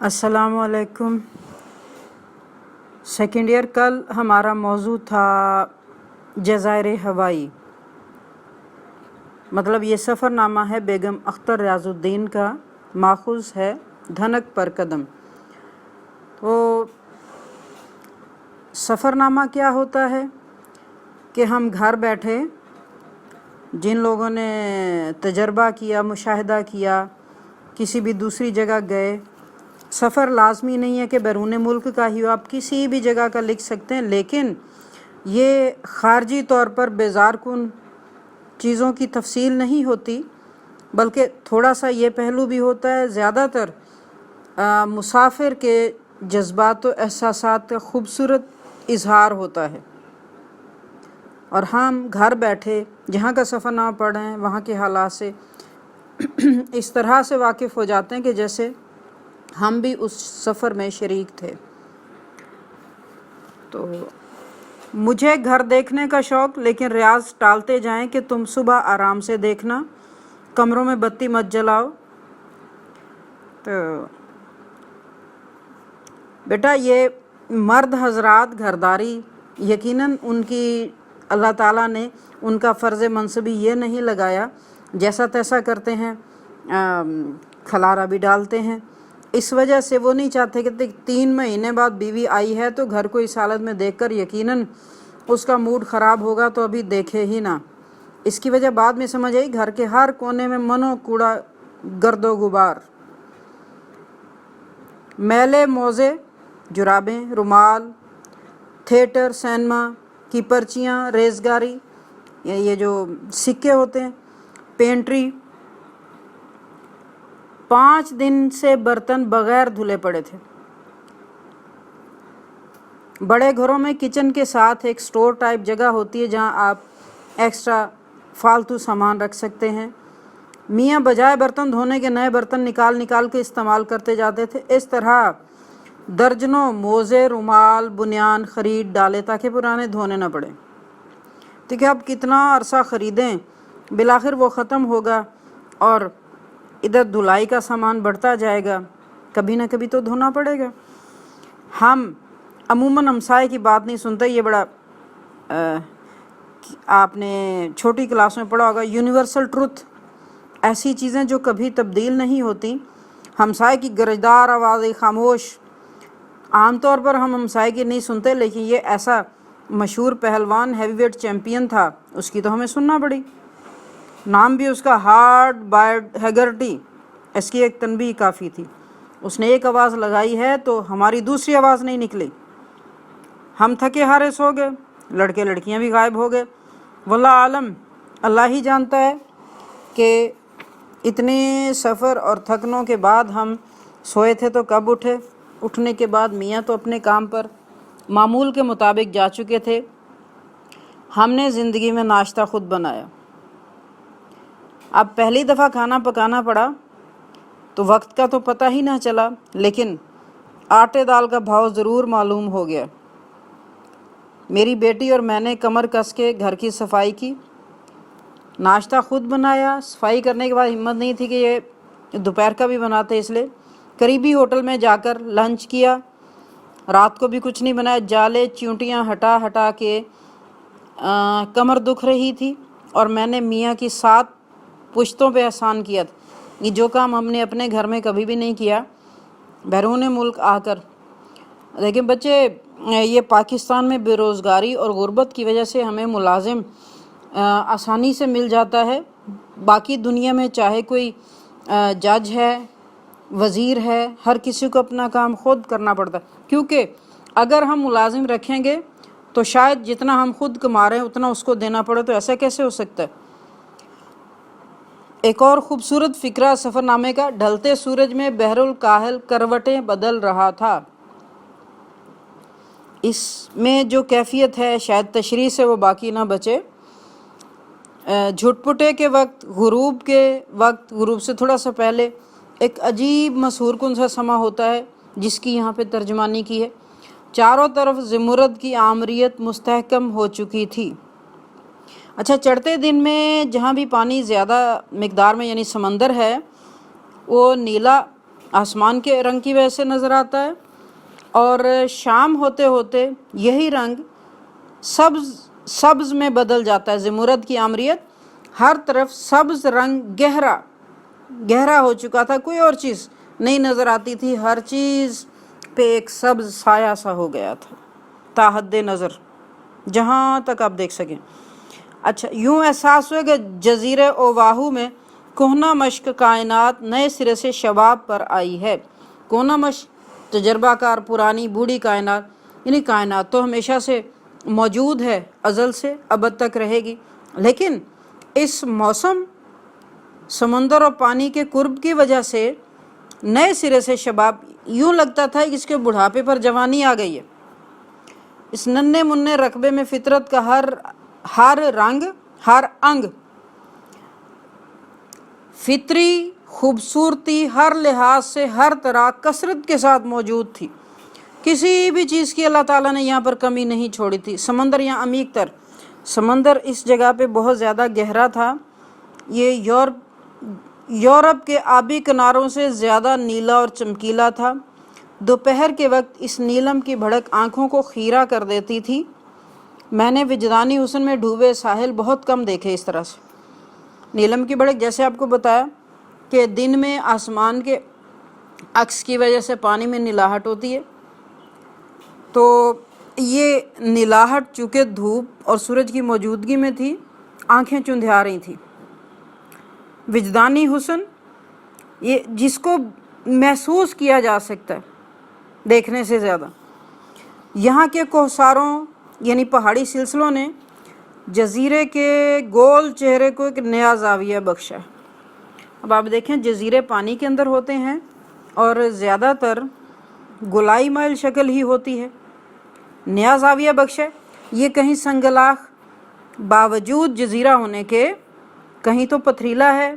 अस्सलाम वालेकुम। Second year कल हमारा मौजू था जज़ायर हवाई। मतलब ये सफ़रनामा है बेगम अख्तर रियाज़ुद्दीन का, माखूज़ है धनक पर कदम। तो सफ़रनामा क्या होता है कि हम घर बैठे जिन लोगों ने तजर्बा किया, मुशाहिदा किया, किसी भी दूसरी जगह गए, सफ़र लाजमी नहीं है कि बैरून मुल्क का ही हो, आप किसी भी जगह का लिख सकते हैं, लेकिन ये ख़ारजी तौर पर बेजार कुन चीज़ों की तफसील नहीं होती, बल्कि थोड़ा सा ये पहलू भी होता है, ज़्यादातर मुसाफिर के जज्बात व एहसासात का ख़ूबसूरत इजहार होता है। और हम घर बैठे जहाँ का सफ़रनामा पढ़ रहे हैं वहाँ के हालात से इस तरह से वाकिफ़ हो जाते हैं कि जैसे हम भी उस सफ़र में शरीक थे। तो मुझे घर देखने का शौक़, लेकिन रियाज टालते जाएं कि तुम सुबह आराम से देखना, कमरों में बत्ती मत जलाओ। तो बेटा ये मर्द हजरात घरदारी यकीनन उनकी अल्लाह ताला ने उनका फ़र्ज़ मनसबी ये नहीं लगाया, जैसा तैसा करते हैं, खलारा भी डालते हैं। इस वजह से वो नहीं चाहते कि 3 महीने बाद बीवी आई है तो घर को इस हालत में देखकर यकीनन उसका मूड ख़राब होगा, तो अभी देखे ही ना। इसकी वजह बाद में समझ आई, घर के हर कोने में मनो कूड़ा गर्दो गुबार, मैले मोज़े, जुराबें, रुमाल, थिएटर, सिनेमा की पर्चियाँ, रेज़गारी, ये जो सिक्के होते हैं, पेंट्री। 5 दिन से बर्तन बग़ैर धुले पड़े थे। बड़े घरों में किचन के साथ एक स्टोर टाइप जगह होती है जहां आप एक्स्ट्रा फालतू सामान रख सकते हैं। मियाँ बजाय बर्तन धोने के नए बर्तन निकाल निकाल के इस्तेमाल करते जाते थे। इस तरह दर्जनों मोज़े, रुमाल, बुनियान ख़रीद डाले ताकि पुराने धोने न पड़े। तो क्या आप कितना अरसा ख़रीदें, बिलाखिर वो ख़त्म होगा और इधर धुलाई का सामान बढ़ता जाएगा, कभी ना कभी तो धोना पड़ेगा। हम अमूमन हमसाए की बात नहीं सुनते। ये बड़ा आपने छोटी क्लास में पढ़ा होगा, यूनिवर्सल ट्रुथ, ऐसी चीज़ें जो कभी तब्दील नहीं होती। हमसाए की गरजदार आवाज़ खामोश, आमतौर पर हम हमसाए की नहीं सुनते, लेकिन ये ऐसा मशहूर पहलवान हैवीवेट चैम्पियन था, उसकी तो हमें सुनना पड़ी। नाम भी उसका हार्ड बायड हैगर्टी। इसकी एक तनबीह काफ़ी थी। उसने एक आवाज़ लगाई है तो हमारी दूसरी आवाज़ नहीं निकली। हम थके हारे सो गए, लड़के लड़कियां भी गायब हो गए। वल्लाह आलम, अल्लाह ही जानता है कि इतने सफ़र और थकनों के बाद हम सोए थे तो कब उठे। उठने के बाद मियाँ तो अपने काम पर मामूल के मुताबिक जा चुके थे। हमने ज़िंदगी में नाश्ता ख़ुद बनाया। अब पहली दफ़ा खाना पकाना पड़ा तो वक्त का तो पता ही ना चला, लेकिन आटे दाल का भाव ज़रूर मालूम हो गया। मेरी बेटी और मैंने कमर कस के घर की सफाई की, नाश्ता ख़ुद बनाया। सफाई करने के बाद हिम्मत नहीं थी कि ये दोपहर का भी बनाते, इसलिए करीबी होटल में जाकर लंच किया। रात को भी कुछ नहीं बनाया। जाले चींटियाँ हटा हटा के कमर दुख रही थी और मैंने मियाँ की 7 पुश्तों पे एहसान किया था। ये जो काम हमने अपने घर में कभी भी नहीं किया बैरून मुल्क आकर। लेकिन बच्चे, ये पाकिस्तान में बेरोज़गारी और गुर्बत की वजह से हमें मुलाजिम आसानी से मिल जाता है। बाकी दुनिया में चाहे कोई जज है, वज़ीर है, हर किसी को अपना काम ख़ुद करना पड़ता है, क्योंकि अगर हम मुलाजिम रखेंगे तो शायद जितना हम खुद कमा रहे हैं उतना उसको देना पड़े। तो ऐसा कैसे हो सकता है। एक और ख़ूबसूरत फ़िक्रा सफ़रनामे का, ढलते सूरज में बहरुल काहिल करवटें बदल रहा था। इसमें जो कैफियत है शायद तशरीह से वो बाकी ना बचे। झुटपुटे के वक्त, गुरूब से थोड़ा सा पहले एक अजीब मसहूर कुन सा समा होता है जिसकी यहाँ पे तर्जमानी की है। चारों तरफ ज़िमुरद की आमरियत मुस्तहकम हो चुकी थी। अच्छा, चढ़ते दिन में जहाँ भी पानी ज़्यादा मिकदार में यानी समंदर है, वो नीला आसमान के रंग की वजह से नज़र आता है, और शाम होते होते यही रंग सब्ज़ में बदल जाता है। ज़मुरद की आमरीत, हर तरफ सब्ज़ रंग गहरा हो चुका था, कोई और चीज़ नहीं नज़र आती थी, हर चीज़ पे एक सब्ज़ साया सा हो गया था ताहद्दे नज़र, जहाँ तक आप देख सकें। अच्छा, यूँ एहसास हुआ कि जज़ीरे ओवाहू में कोहना मश्क कायनात नए सिरे से शबाब पर आई है। कोहना मश्क तजर्बाकार पुरानी बूढ़ी कायनात, यानी कायनात तो हमेशा से मौजूद है, अज़ल से अबद तक रहेगी, लेकिन इस मौसम समंदर और पानी के कुर्ब की वजह से नए सिरे से शबाब, यूँ लगता था कि इसके बुढ़ापे पर जवानी आ गई है। इस नन्हे मुन्ने रकबे में फितरत का हर रंग, हर अंग, फितरी खूबसूरती हर लिहाज से हर तरह कसरत के साथ मौजूद थी। किसी भी चीज़ की अल्लाह ताला ने यहाँ पर कमी नहीं छोड़ी थी। समंदर यहाँ अमीक तर, समंदर इस जगह पे बहुत ज़्यादा गहरा था। ये यूरोप के आबी किनारों से ज़्यादा नीला और चमकीला था। दोपहर के वक्त इस नीलम की भड़क आँखों को खीरा कर देती थी। मैंने विजदानी हुस्न में डूबे साहिल बहुत कम देखे इस तरह से। नीलम की भड़क, जैसे आपको बताया कि दिन में आसमान के अक्स की वजह से पानी में नीलाहट होती है, तो ये नीलाहट चूँकि धूप और सूरज की मौजूदगी में थी, आँखें चुंधिया रही थी। विजदानी हुस्न, ये जिसको महसूस किया जा सकता है देखने से ज़्यादा। यहाँ के कोहसारों यानी पहाड़ी सिलसिलों ने जज़ीरे के गोल चेहरे को एक नया ज़ाविया बख्शा। अब आप देखें, जज़ीरे पानी के अंदर होते हैं और ज़्यादातर गोलाई माइल शक्ल ही होती है। नया ज़ाविया बख्शा, ये कहीं संगलाख बावजूद जज़ीरा होने के, कहीं तो पथरीला है,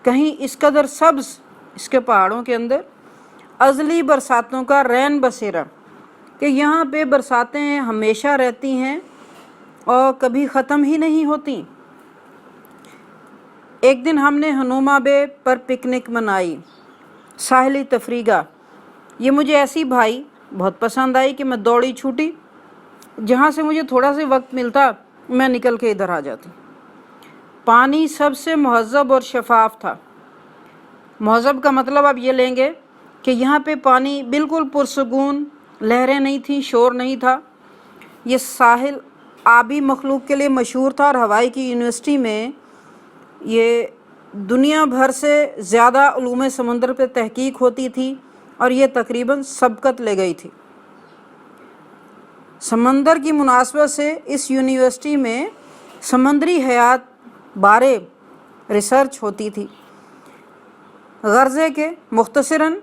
कहीं इस कदर सब्ज़ इसके पहाड़ों के अंदर अज़ली बरसातों का रैन बसेरा कि यहाँ पे बरसातें हमेशा रहती हैं और कभी ख़त्म ही नहीं होती। एक दिन हमने हनुमा बे पर पिकनिक मनाई, साहिली तफरीगा। ये मुझे ऐसी भाई बहुत पसंद आई कि मैं दौड़ी छूटी, जहाँ से मुझे थोड़ा सा वक्त मिलता मैं निकल के इधर आ जाती। पानी सबसे महज़ब और शफाफ था। महज़ब का मतलब आप ये लेंगे कि यहाँ पे पानी बिल्कुल पुरसकून, लहरें नहीं थी, शोर नहीं था। ये साहिल आबी मखलूक के लिए मशहूर था और हवाई की यूनिवर्सिटी में ये दुनिया भर से ज़्यादा उलूम समंदर पे तहकीक होती थी और ये तकरीबन सबकत ले गई थी। समंदर की मुनासबत से इस यूनिवर्सिटी में समंदरी हयात बारे रिसर्च होती थी। गर्ज़े के मुख्तसरन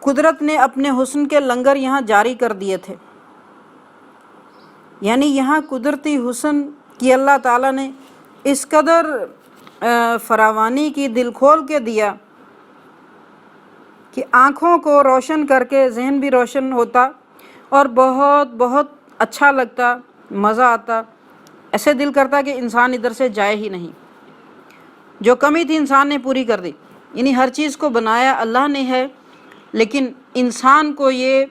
कुदरत ने अपने हुस्न के लंगर यहाँ जारी कर दिए थे, यानी यहाँ कुदरती हुस्न की अल्लाह ताला ने इस कदर फरावानी की, दिल खोल के दिया कि आँखों को रोशन करके जहन भी रोशन होता और बहुत बहुत अच्छा लगता, मज़ा आता। ऐसे दिल करता कि इंसान इधर से जाए ही नहीं। जो कमी थी इंसान ने पूरी कर दी, यानी हर चीज़ को बनाया अल्लाह ने है, लेकिन इंसान को ये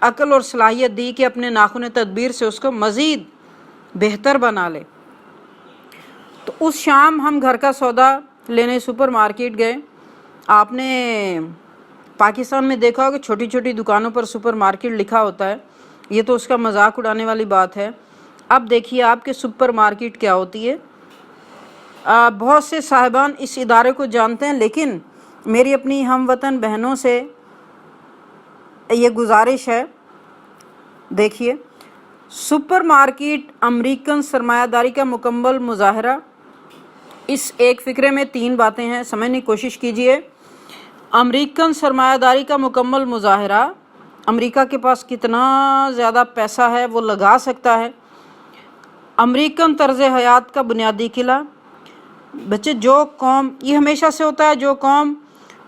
अक्ल और सलाहियत दी कि अपने नाखुन तदबीर से उसको मज़ीद बेहतर बना ले। तो उस शाम हम घर का सौदा लेने सुपर मार्केट गए। आपने पाकिस्तान में देखा होगा छोटी छोटी दुकानों पर सुपर मार्केट लिखा होता है, ये तो उसका मजाक उड़ाने वाली बात है। अब देखिए आपके सुपर मार्केट क्या होती है। बहुत से साहिबान इस इदारे को जानते हैं, लेकिन मेरी अपनी हमवतन बहनों से ये गुजारिश है, देखिए सुपर मार्केट अमेरिकन सरमायादारी का मुकम्मल मुजाहरा। इस एक फ़िक्रे में 3 बातें हैं, समझने की कोशिश कीजिए। अमेरिकन सरमायादारी का मुकम्मल मुजाहरा, अमेरिका के पास कितना ज़्यादा पैसा है वो लगा सकता है। अमेरिकन तर्ज़ हयात का बुनियादी किला। बच्चे, जो कौम, ये हमेशा से होता है, जो कौम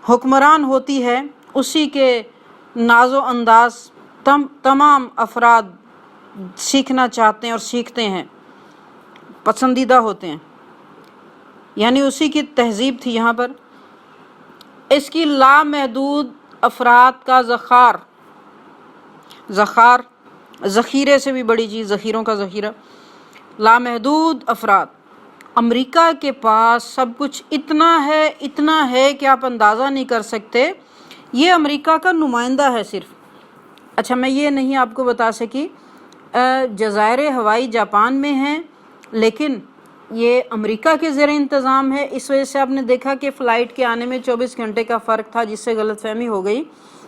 हुक्मरान होती है उसी के नाजो अंदाज तमाम अफराद सीखना चाहते हैं और सीखते हैं, पसंदीदा होते हैं, यानी उसी की तहजीब थी यहाँ पर। इसकी लामहदूद افراد کا ذخار ذخیرے سے بھی بڑی چیز، ذخیروں کا ذخیرہ، لامحدود افراد۔ امریکہ کے پاس سب کچھ اتنا ہے کہ آپ اندازہ نہیں کر سکتے۔ یہ امریکہ کا نمائندہ ہے صرف۔ اچھا، میں یہ نہیں آپ کو بتا سکی، جزائر ہوائی جاپان میں ہیں، لیکن یہ امریکہ کے زیر انتظام ہے۔ اس وجہ سے آپ نے دیکھا کہ فلائٹ کے آنے میں 24 گھنٹے کا فرق تھا، جس سے غلط فہمی ہو گئی،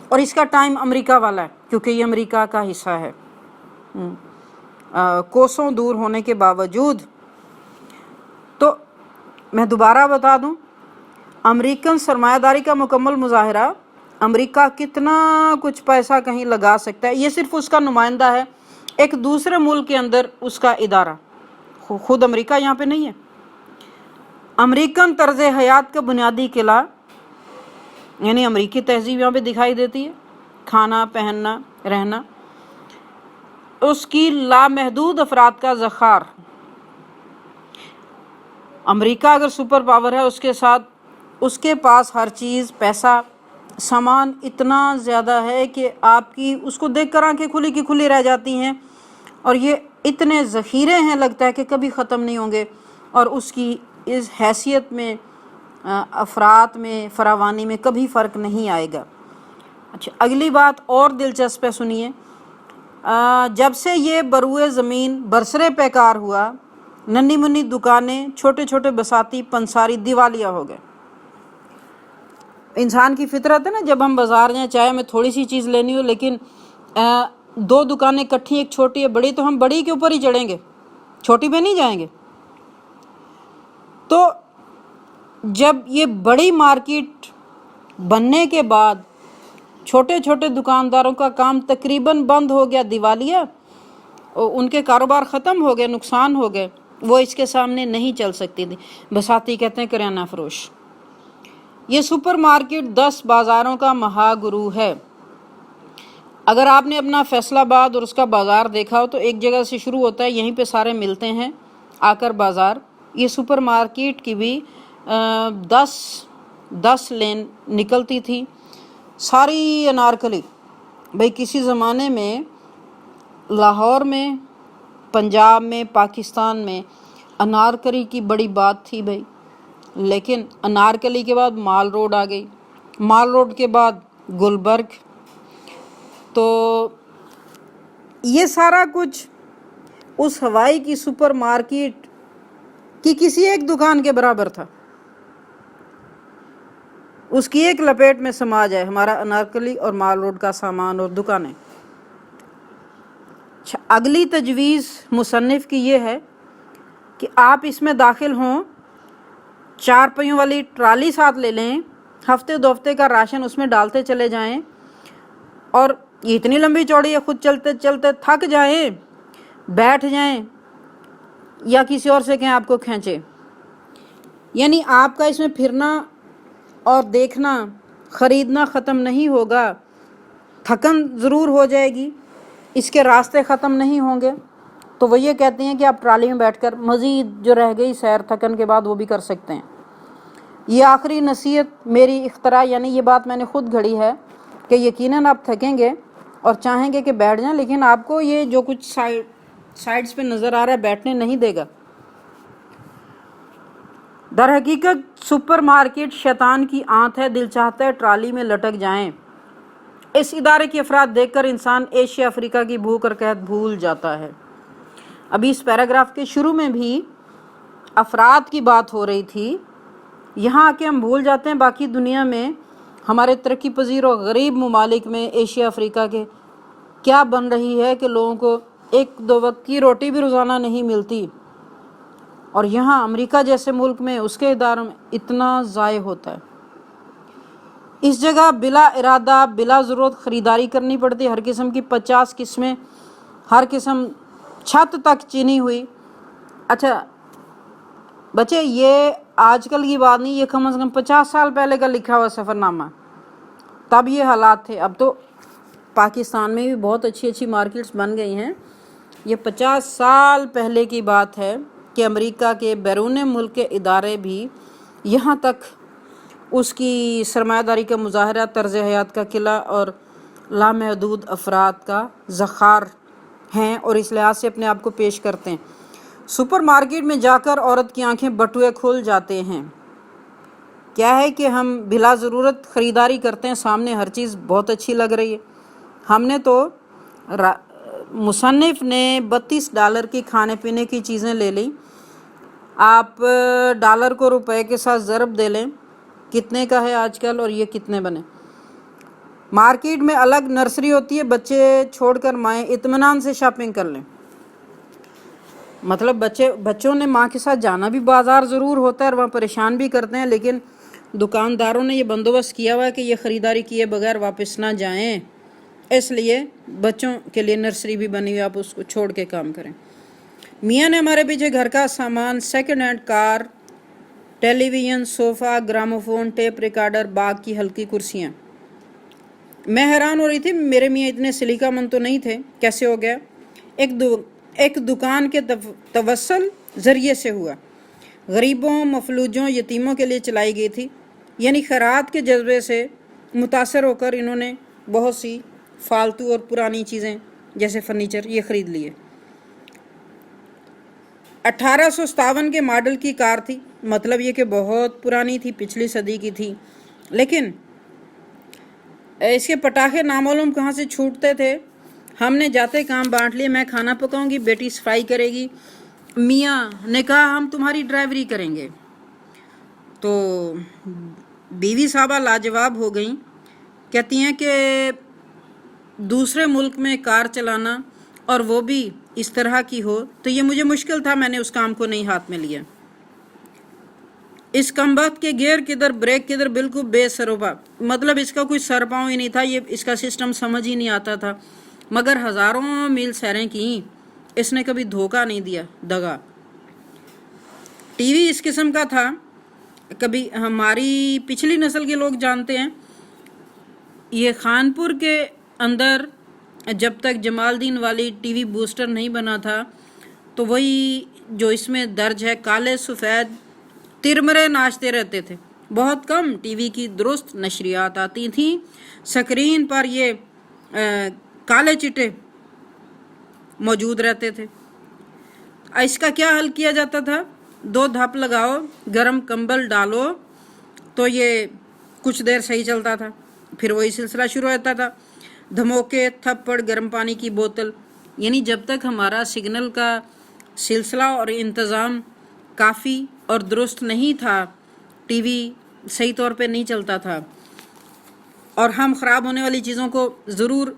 اور اس کا ٹائم امریکہ والا ہے کیونکہ یہ امریکہ کا حصہ ہے کوسوں دور ہونے کے باوجود۔ تو میں دوبارہ بتا دوں، امریکن سرمایہ داری کا مکمل مظاہرہ، امریکہ کتنا کچھ پیسہ کہیں لگا سکتا ہے، یہ صرف اس کا نمائندہ ہے ایک دوسرے ملک کے اندر، اس کا ادارہ، خود امریکہ یہاں پہ نہیں ہے۔ امریکن طرز حیات کا بنیادی قلعہ، یعنی امریکی تہذیب یہاں پہ دکھائی دیتی ہے، کھانا، پہننا، رہنا، اس کی لامحدود افراد کا ذخار۔ امریکہ اگر سپر پاور ہے، اس کے ساتھ اس کے پاس ہر چیز، پیسہ، سامان اتنا زیادہ ہے کہ آپ کی اس کو دیکھ کر آنکھیں کھلی کی کھلی رہ جاتی ہیں، اور یہ اتنے ذخیرے ہیں، لگتا ہے کہ کبھی ختم نہیں ہوں گے، اور اس کی اس حیثیت میں، افراد میں، فراوانی میں کبھی فرق نہیں آئے گا۔ اچھا، اگلی بات اور دلچسپ ہے، سنیے۔ جب سے یہ بروئے زمین برسرے پیکار ہوا، ننھی منی دکانیں، چھوٹے چھوٹے بساتی، پنساری دیوالیہ ہو گئے۔ انسان کی فطرت ہے نا، جب ہم بازار جائیں، چاہے ہمیں تھوڑی سی چیز لینی ہو، لیکن 2 دکانیں کٹھی، ایک چھوٹی ہے بڑی، تو ہم بڑی کے اوپر ہی چڑھیں گے، چھوٹی پہ نہیں جائیں گے۔ تو جب یہ بڑی مارکیٹ بننے کے بعد چھوٹے چھوٹے دکانداروں کا کام تقریباً بند ہو گیا، دیوالیہ، ان کے کاروبار ختم ہو گئے، نقصان ہو گئے، وہ اس کے سامنے نہیں چل سکتی تھی۔ بساتی کہتے ہیں کریانہ فروش۔ یہ سپر مارکیٹ 10 بازاروں کا مہا گرو ہے۔ اگر آپ نے اپنا فیصل آباد اور اس کا بازار دیکھا ہو تو ایک جگہ سے شروع ہوتا ہے، یہیں پہ سارے ملتے ہیں آ کر بازار۔ یہ سپر مارکیٹ کی بھی 10 لین نکلتی تھی، ساری انارکلی۔ بھئی کسی زمانے میں لاہور میں، پنجاب میں، پاکستان میں انارکلی کی بڑی بات تھی بھئی، لیکن انارکلی کے بعد مال روڈ آ گئی، مال روڈ کے بعد گلبرگ، تو یہ سارا کچھ اس ہوائی کی سپر مارکیٹ کی کسی ایک دکان کے برابر تھا، اس کی ایک لپیٹ میں سما جائے ہمارا انارکلی اور مال روڈ کا سامان اور دکانیں۔ اگلی تجویز مصنف کی یہ ہے کہ آپ اس میں داخل ہوں، 4 پہیوں والی ٹرالی ساتھ لے لیں، ہفتے 2 ہفتے کا راشن اس میں ڈالتے چلے جائیں، اور یہ اتنی لمبی چوڑی ہے، خود چلتے چلتے تھک جائیں، بیٹھ جائیں، یا کسی اور سے کہیں آپ کو کھینچے۔ یعنی آپ کا اس میں پھرنا اور دیکھنا، خریدنا ختم نہیں ہوگا، تھکن ضرور ہو جائے گی، اس کے راستے ختم نہیں ہوں گے۔ تو وہ یہ کہتے ہیں کہ آپ ٹرالی میں بیٹھ کر مزید جو رہ گئی سیر تھکن کے بعد وہ بھی کر سکتے ہیں۔ یہ آخری نصیحت میری اختراع، یعنی یہ بات میں نے خود گھڑی ہے کہ یقیناً آپ تھکیں گے اور چاہیں گے کہ بیٹھ جائیں، لیکن آپ کو یہ جو کچھ سائڈز پہ نظر آ رہا ہے بیٹھنے نہیں دے گا۔ در حقیقت سپر مارکیٹ شیطان کی آنت ہے، دل چاہتا ہے ٹرالی میں لٹک جائیں۔ اس ادارے کی افراد دیکھ کر انسان ایشیا افریقہ کی بھوک اور قحط بھول جاتا ہے۔ ابھی اس پیراگراف کے شروع میں بھی افراد کی بات ہو رہی تھی، یہاں آ کے ہم بھول جاتے ہیں باقی دنیا میں، ہمارے ترقی پذیر اور غریب ممالک میں، ایشیا افریقہ کے کیا بن رہی ہے کہ لوگوں کو 1-2 وقت کی روٹی بھی روزانہ نہیں ملتی، اور یہاں امریکہ جیسے ملک میں اس کے اداروں میں اتنا ضائع ہوتا ہے۔ اس جگہ بلا ارادہ، بلا ضرورت خریداری کرنی پڑتی، ہر قسم کی 50 قسمیں، ہر قسم چھت تک چینی ہوئی۔ اچھا بچے، یہ آج کل کی بات نہیں، یہ کم از کم 50 سال پہلے کا لکھا ہوا سفر نامہ، تب یہ حالات تھے۔ اب تو پاکستان میں بھی بہت اچھی اچھی مارکیٹس بن گئی ہیں، یہ 50 سال پہلے کی بات ہے کہ امریکہ کے بیرون ملک کے ادارے بھی یہاں تک اس کی سرمایہ داری کا مظاہرہ، طرز حیات کا قلعہ اور لامحدود افراد کا ذخار ہیں اور اس لحاظ سے اپنے آپ کو پیش کرتے ہیں۔ سپر مارکیٹ میں جا کر عورت کی آنکھیں بٹوئے کھول جاتے ہیں۔ کیا ہے کہ ہم بلا ضرورت خریداری کرتے ہیں، سامنے ہر چیز بہت اچھی لگ رہی ہے۔ ہم نے تو مصنف نے $32 کی کھانے پینے کی چیزیں لے لیں، آپ ڈالر کو روپے کے ساتھ ضرب دے لیں کتنے کا ہے آج کل اور یہ کتنے بنے۔ مارکیٹ میں الگ نرسری ہوتی ہے، بچے چھوڑ کر مائیں اطمینان سے شاپنگ کر لیں۔ مطلب بچوں نے ماں کے ساتھ جانا بھی بازار ضرور ہوتا ہے اور وہاں پریشان بھی کرتے ہیں، لیکن دکانداروں نے یہ بندوبست کیا ہوا ہے کہ یہ خریداری کیے بغیر واپس نہ جائیں، اس لیے بچوں کے لیے نرسری بھی بنی ہوئی، آپ اس کو چھوڑ کے کام کریں۔ میاں نے ہمارے پیچھے گھر کا سامان، سیکنڈ ہینڈ کار، ٹیلی ویژن، صوفہ، گراموفون، ٹیپ ریکارڈر، باغ کی ہلکی کرسیاں۔ میں حیران ہو رہی تھی، میرے میاں اتنے سلیقہ مند تو نہیں تھے، کیسے ہو گیا؟ ایک دکان کے توسل ذریعے سے ہوا، غریبوں، مفلوجوں، یتیموں کے لیے چلائی گئی تھی، یعنی خیرات کے جذبے سے متاثر ہو کر انہوں نے بہت سی فالتو اور پرانی چیزیں جیسے فرنیچر یہ خرید لیے۔ 1857 کے ماڈل کی کار تھی، مطلب یہ کہ بہت پرانی تھی، پچھلی صدی کی تھی، لیکن اس کے پٹاخے نامعلوم کہاں سے چھوٹتے تھے۔ ہم نے جاتے کام بانٹ لیے، میں کھانا پکاؤں گی، بیٹی صفائی کرے گی، میاں نے کہا ہم تمہاری ڈرائیوری کریں گے۔ تو بیوی صاحبہ لاجواب ہو گئیں، کہتی ہیں کہ دوسرے ملک میں کار چلانا اور وہ بھی اس طرح کی ہو تو یہ مجھے مشکل تھا، میں نے اس کام کو نہیں ہاتھ میں لیا۔ اس کمبخت کے گیئر کدھر، بریک کدھر، بالکل بے سروپا، مطلب اس کا کوئی سر پاؤں ہی نہیں تھا، یہ اس کا سسٹم سمجھ ہی نہیں آتا تھا، مگر ہزاروں میل سیریں کیں، اس نے کبھی دھوکہ نہیں دیا، دغا۔ ٹی وی اس قسم کا تھا، کبھی ہماری پچھلی نسل کے لوگ جانتے ہیں، یہ خانپور کے اندر جب تک جمال الدین والی ٹی وی بوسٹر نہیں بنا تھا تو وہی جو اس میں درج ہے، کالے سفید ترمرے ناچتے رہتے تھے، بہت کم ٹی وی کی درست نشریات آتی تھیں، سکرین پر یہ کالے چٹے موجود رہتے تھے۔ اس کا کیا حل کیا جاتا تھا؟ 2 دھپ لگاؤ، گرم کمبل ڈالو تو یہ کچھ دیر صحیح چلتا تھا، پھر وہی سلسلہ شروع ہوتا تھا، دھموکے، تھپڑ، گرم پانی کی بوتل، یعنی جب تک ہمارا سگنل کا سلسلہ اور انتظام کافی اور درست نہیں تھا، ٹی وی صحیح طور پہ نہیں چلتا تھا، اور ہم خراب ہونے والی چیزوں کو ضرور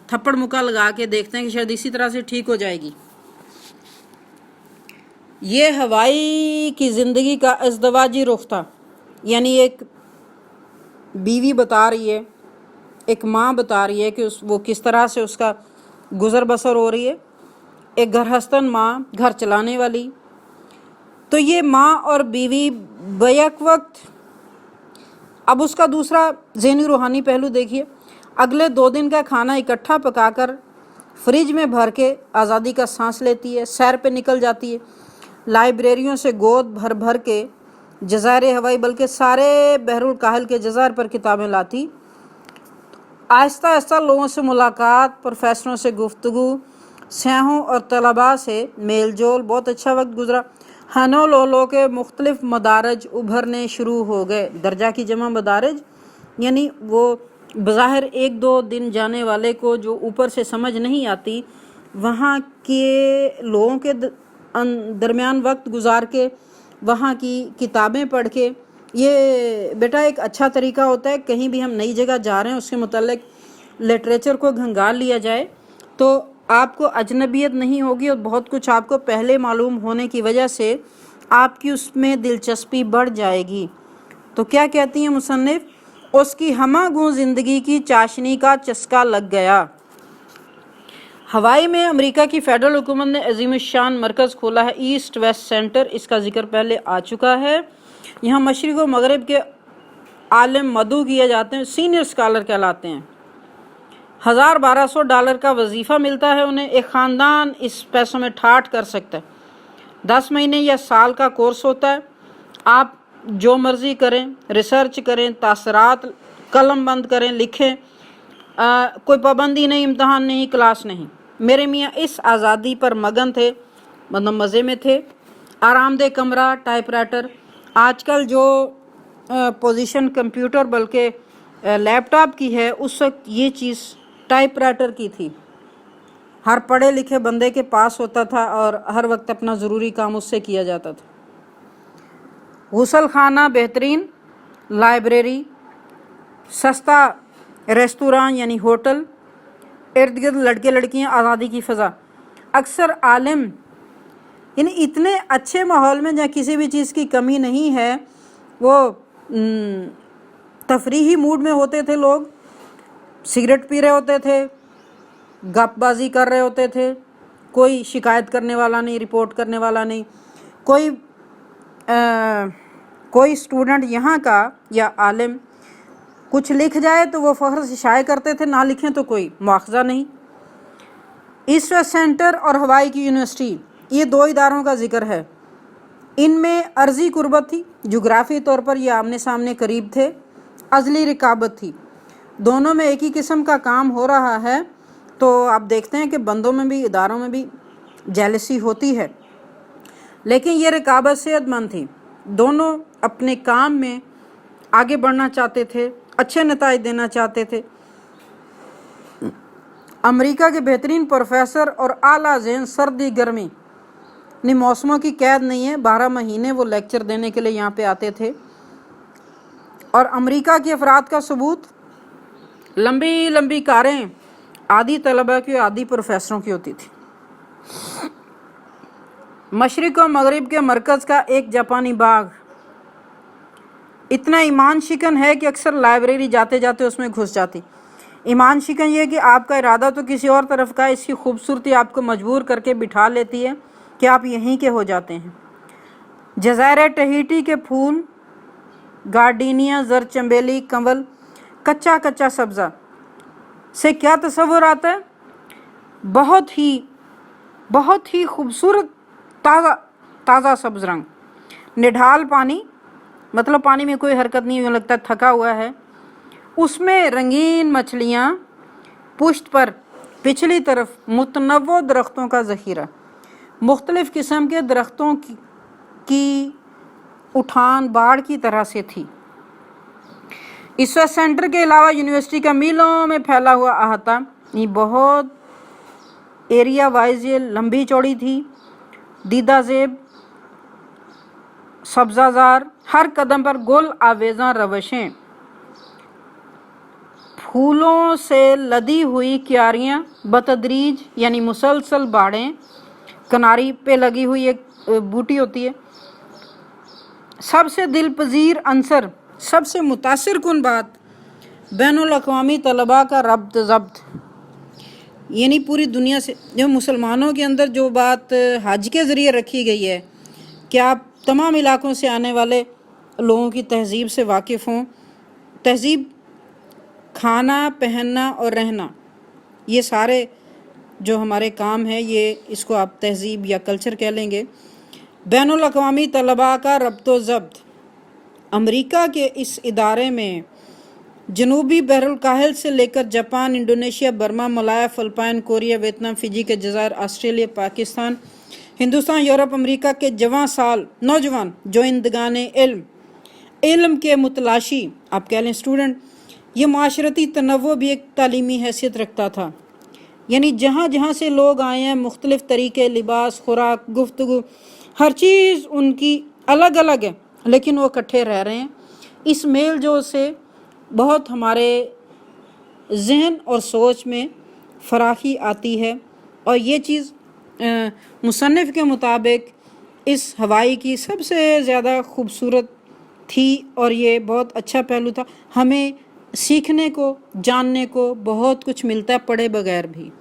تھپڑ مکہ لگا کے دیکھتے ہیں کہ شاید اسی طرح سے ٹھیک ہو جائے گی۔ یہ ہوائی کی زندگی کا ازدواجی رخ تھا، یعنی ایک بیوی بتا رہی ہے، ایک ماں بتا رہی ہے کہ وہ کس طرح سے اس کا گزر بسر ہو رہی ہے، ایک گھرہستن ماں، گھر چلانے والی۔ تو یہ ماں اور بیوی بیک وقت، اب اس کا دوسرا ذہنی روحانی پہلو دیکھیے، اگلے 2 دن کا کھانا اکٹھا پکا کر فریج میں بھر کے آزادی کا سانس لیتی ہے، سیر پہ نکل جاتی ہے، لائبریریوں سے گود بھر بھر کے جزائر ہوائی بلکہ سارے بحر الکاہل کے جزائر پر کتابیں لاتی، آہستہ آہستہ لوگوں سے ملاقات، پروفیسروں سے گفتگو، سیاحوں اور طلباء سے میل جول، بہت اچھا وقت گزرا۔ ہنولولو کے مختلف مدارج ابھرنے شروع ہو گئے، درجہ کی جمع مدارج، یعنی وہ بظاہر 1-2 دن جانے والے کو جو اوپر سے سمجھ نہیں آتی، وہاں کے لوگوں کے درمیان وقت گزار کے، وہاں کی کتابیں پڑھ کے، یہ بیٹا ایک اچھا طریقہ ہوتا ہے، کہیں بھی ہم نئی جگہ جا رہے ہیں اس کے متعلق لٹریچر کو گھنگال لیا جائے تو آپ کو اجنبیت نہیں ہوگی، اور بہت کچھ آپ کو پہلے معلوم ہونے کی وجہ سے آپ کی اس میں دلچسپی بڑھ جائے گی۔ تو کیا کہتی ہیں مصنف؟ اس کی ہمہ گوں زندگی کی چاشنی کا چسکا لگ گیا۔ ہوائی میں امریکہ کی فیڈرل حکومت نے عظیم الشان مرکز کھولا ہے، ایسٹ ویسٹ سینٹر، اس کا ذکر پہلے آ چکا ہے۔ یہاں مشرق و مغرب کے عالم مدعو کیے جاتے ہیں، سینئر اسکالر کہلاتے ہیں۔ $1200 کا وظیفہ ملتا ہے انہیں، ایک خاندان اس پیسوں میں ٹھاٹھ کر سکتا ہے۔ 10 مہینے یا سال کا کورس ہوتا ہے، آپ जो मर्जी करें, रिसर्च करें, तासरात कलम बंद करें, लिखें, कोई पाबंदी नहीं, इम्तहान नहीं, क्लास नहीं। मेरे मियाँ इस आज़ादी पर मगन थे, मतलब मज़े में थे। आरामदेह कमरा, टाइपराइटर। आजकल जो पोजीशन कंप्यूटर बल्कि लैपटॉप की है, उस वक्त ये चीज़ टाइपराइटर की थी। हर पढ़े लिखे बंदे के पास होता था और हर वक्त अपना ज़रूरी काम उससे किया जाता था। गुसल खाना, बेहतरीन लाइब्रेरी, सस्ता रेस्तोरां यानी होटल, इर्द गिर्द लड़के लड़कियां, आज़ादी की फ़ज़ा। अक्सर आलिम यानी इतने अच्छे माहौल में जहाँ किसी भी चीज़ की कमी नहीं है, वो तफरीही मूड में होते थे। लोग सिगरेट पी रहे होते थे, गपबाजी कर रहे होते थे, कोई शिकायत करने वाला नहीं, रिपोर्ट करने वाला नहीं। कोई स्टूडेंट यहाँ का या आलिम कुछ लिख जाए तो वो फ़ख्र से शाये करते थे, ना लिखें तो कोई मुआख़ज़ा नहीं। ईस्ट वेस्ट सेंटर और हवाई की यूनिवर्सिटी, ये दो इदारों का जिक्र है। इनमें अर्ज़ी कुर्बत थी, जोग्राफ़ी तौर पर ये आमने सामने करीब थे। अज़ली रिकाबत थी, दोनों में एक ही किस्म का काम हो रहा है। तो आप देखते हैं कि बंदों में भी, इदारों में भी जेलसी होती है, लेकिन ये रिकाबत सेहतमंद थी। दोनों अपने काम में आगे बढ़ना चाहते थे, अच्छे नताइज देना चाहते थे। अमेरिका के बेहतरीन प्रोफेसर और आला ज़हन, सर्दी गर्मी ने मौसमों की कैद नहीं है। 12 महीने वो लेक्चर देने के लिए यहाँ पे आते थे। और अमेरिका के अफराद का सबूत, लंबी लंबी कारें आदि तलबा की, आदि प्रोफेसरों की होती थी। मशरिक़ और मगरिब के मरकज़ का एक जापानी बाग इतना ईमान शिकन है कि अक्सर लाइब्रेरी जाते जाते उसमें घुस जाती। ईमान शिकन ये कि आपका इरादा तो किसी और तरफ का, इसकी खूबसूरती आपको मजबूर करके बिठा लेती है कि आप यहीं के हो जाते हैं। जज़ायर टहीटी के फूल, गार्डीनिया, जर चंबेली, कंवल, कच्चा कच्चा सब्ज़ा से क्या तस्वुर आता है? बहुत ही खूबसूरत ताज़ा सब्ज़ रंग, निढाल पानी, मतलब पानी में कोई हरकत नहीं, यूँ लगता थका हुआ है। उसमें रंगीन मछलियाँ, पुष्ट पर पिछली तरफ मुतनव्वो दरख्तों का ज़ख़ीरा, मुख्तलिफ़ किस्म के दरख्तों की उठान बाढ़ की तरह से थी। इस सेंटर के अलावा यूनिवर्सिटी का मीलों में फैला हुआ अहाता, ये बहुत एरिया वाइज ये लंबी चौड़ी थी। दीदा ज़ेब, सब्ज़ाज़ार, हर कदम पर गुल आवेज़ां रवशें, फूलों से लदी हुई क्यारियाँ, बतदरीज यानी मुसलसल बाड़ें, किनारी पे लगी हुई एक बूटी होती है। सबसे दिलपजीर अंसर, सबसे मुतासिर कुन बात, बैनुल अक़वामी तलबा का रब्त ज़ब्त, यानी पूरी दुनिया से जो मुसलमानों के अंदर जो बात हज के ज़रिए रखी गई है कि आप तमाम इलाकों से आने वाले लोगों की तहज़ीब से वाकिफ़ हों। तहज़ीब, खाना, पहनना और रहना, ये सारे जो हमारे काम है, ये इसको आप तहज़ीब या कल्चर कह लेंगे। बैनुल अक़वामी तलबा का रब्तो ज़ब्त, अमेरिका के इस इदारे में जनूबी बहरुल काहिल से लेकर Japan, Indonesia, Burma, Malaya, Philippine, Korea, Vietnam, Fiji के जज़ायर, Australia, Pakistan, Hindustan, Europe, America के नौजवान जोइंदगान इल्म के मुतलाशी, आप कह लें स्टूडेंट। ये माशरती तनव्वुर भी एक तालीमी हैसियत रखता था, यानी जहाँ जहाँ से लोग आए हैं, मुख्तलिफ़ तरीके, लिबास, खुराक, गुफ्तगू, हर चीज़ उनकी अलग अलग है, लेकिन वो इकट्ठे रह रहे हैं। इस मेल जोल से बहुत हमारे जहन और सोच में फराखी आती है। और ये चीज़ मुसन्निफ़ के मुताबिक इस हवाई की सबसे ज़्यादा खूबसूरत थी और ये बहुत अच्छा पहलू था। हमें सीखने को, जानने को बहुत कुछ मिलता है पढ़े बगैर भी।